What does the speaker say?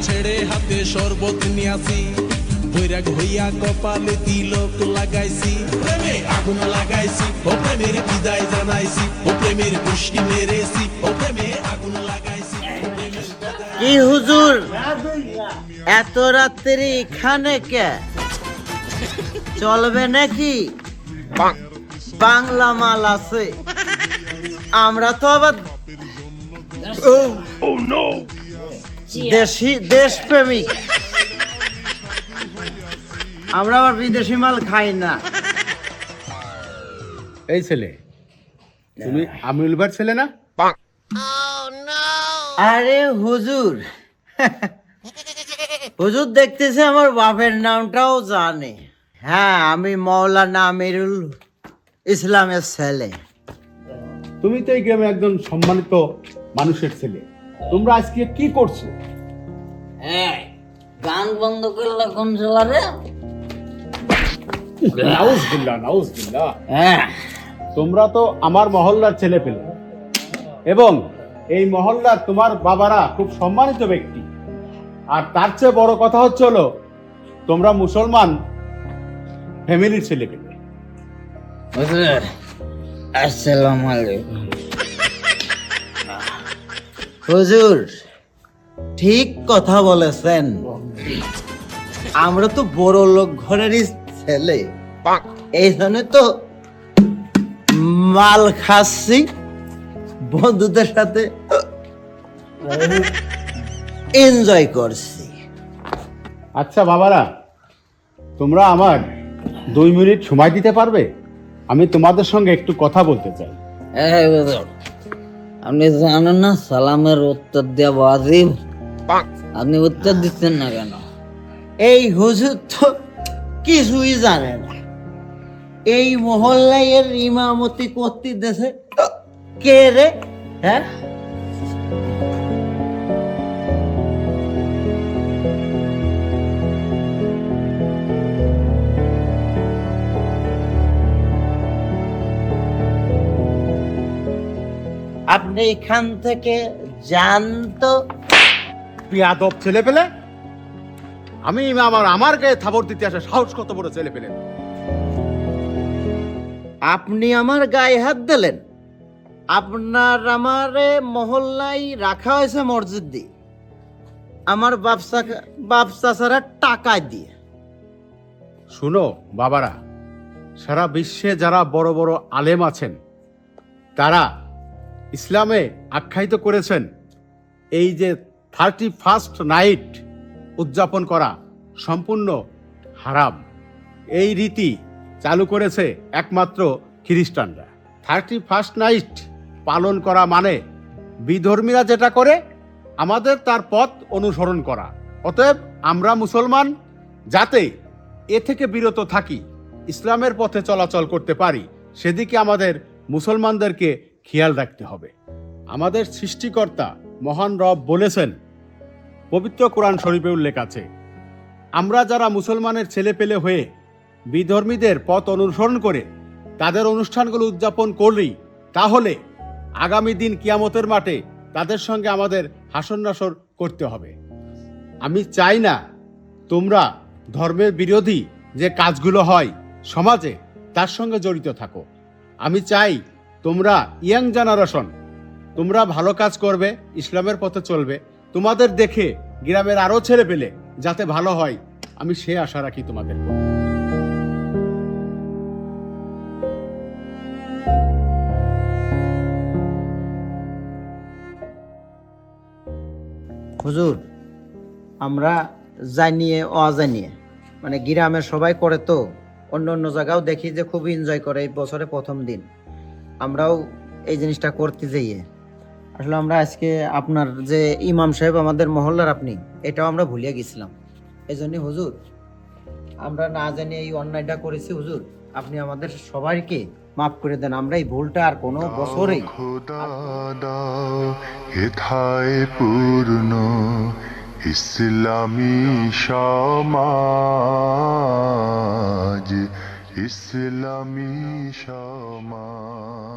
ছেড়ে হাতে শরবত নিয়াছি, বৈরাগ হইয়া কপালে তিলক লাগাইছি, প্রেমে আগুন লাগাইছি, ও প্রেমের বিদায় জানাইছি, ও প্রেমের পুষ্টি মেরেছি, ও প্রেমে আগুন লাগাইছি। কি হুজুর, এত রাত্রি এখানে কে? চলবে নাকি? বাংলা মাল আছে, আমরা তো আবার দেশি দেশপ্রেমিক, আমরা আবার বিদেশি মাল খাই না। এই ছেলে, তুমি আমিউল ভাইয়ের ছেলে না? আরে হুজুর, হুজুর দেখতেছে আমার বাপের নামটাও জানে। হ্যাঁ, আমি মৌলানা আমিরুল ইসলামের ছেলে। তুমি তো এই গ্রামে একজন সম্মানিত মানুষের ছেলে, তোমরা আজকে কি করছো? গান বন্ধ করলে কোন জেলারে? নাউজুবিল্লাহ, নাউজুবিল্লাহ। তোমরা তো আমার মহল্লার ছেলে পেলে, এবং এই মহল্লার তোমার বাবারা খুব সম্মানিত ব্যক্তি। আর তার চেয়ে বড় কথা হচ্ছে হলো, তোমরা মুসলমান ফ্যামিলির ছেলে পেলে। আসসালামু আলাইকুম। হুজুর ঠিক কথা বলেছেন, আমরা তো বড় লোক ঘরেরই ছেলে, এই জন্য তো মাল খাচ্ছি, বন্ধুদের সাথে এনজয় করছি। আচ্ছা বাবারা, তোমরা আমার 2 মিনিট সময় দিতে পারবে? আমি তোমাদের সঙ্গে একটু কথা বলতে চাই। আপনি জানেন না সালামের উত্তর দেওয়া ওয়াজিব, আপনি উত্তর দিচ্ছেন না কেন? এই হুজুর তো কিছুই জানে না, এই মহল্লায় এর ইমামতি করতে দেশে কে রে? হ্যাঁ, আপনি এখান থেকে যান তো। বিয়াদব ছেলে পেলে, আমি আমার গায়ে থাবর দিতে আসে সাহস কত বড় ছেলে পেলে! আপনি আমার গায়ে হাত দিলেন? আপনার আমারে মহল্লায় রাখা হয়েছে মসজিদ দিয়ে, আমার বাপ চাচারা টাকা দিয়ে। শুনো বাবারা, সারা বিশ্বে যারা বড় বড় আলেম আছেন, তারা ইসলামে আখ্যায়িত করেছেন এই যে 31st নাইট উদযাপন করা সম্পূর্ণ হারাম। এই রীতি চালু করেছে একমাত্র খ্রিস্টানরা। 31st নাইট পালন করা মানে বিধর্মীরা যেটা করে আমাদের তার পথ অনুসরণ করা। অতএব আমরা মুসলমান যাতে এ থেকে বিরত থাকি, ইসলামের পথে চলাচল করতে পারি, সেদিকে আমাদের মুসলমানদেরকে খেয়াল রাখতে হবে। আমাদের সৃষ্টিকর্তা মহান রব বলেছেন, পবিত্র কোরআন শরীফে উল্লেখ আছে, আমরা যারা মুসলমানের ছেলে পেলে হয়ে বিধর্মীদের পথ অনুসরণ করে তাদের অনুষ্ঠানগুলো উদযাপন করি, তাহলে আগামী দিন কিয়ামতের মাঠে তাদের সঙ্গে আমাদের হাসর নাসর করতে হবে। আমি চাই না তোমরা ধর্মের বিরোধী যে কাজগুলো হয় সমাজে তার সঙ্গে জড়িত থাকো। আমি চাই তোমরা ইয়াং জেনারেশন, তোমরা ভালো কাজ করবে, ইসলামের পথে চলবে, তোমাদের দেখে গ্রামের আরো ছেলে পেলে যাতে ভালো হয়, আমি সে আশা রাখি তোমাদের প্রতি। হুজুর, আমরা জানিয়ে অজানিয়ে, মানে গ্রামের সবাই করে তো, অন্য অন্য জায়গাও দেখি যে খুব এনজয় করে এই বছরে প্রথম দিন, আমরাও এই জিনিসটা করতে যাইয়ে আসলে আমরা আজকে আপনার যে ইমাম সাহেব আমাদের মহল্লার, আপনি এটাও আমরা ভুলিয়ে গেছিলাম। এই জন্য হুজুর, আমরা না জানি এই অন্যায়টা করেছি, হুজুর আপনি আমাদের সবাইকে মাফ করে দেন, আমরা এই ভুলটা আর কোনো বছরেই। খোদা দাও হেথায় পূর্ণ ইসলামী সমাজ, ইসলামী সমাজ।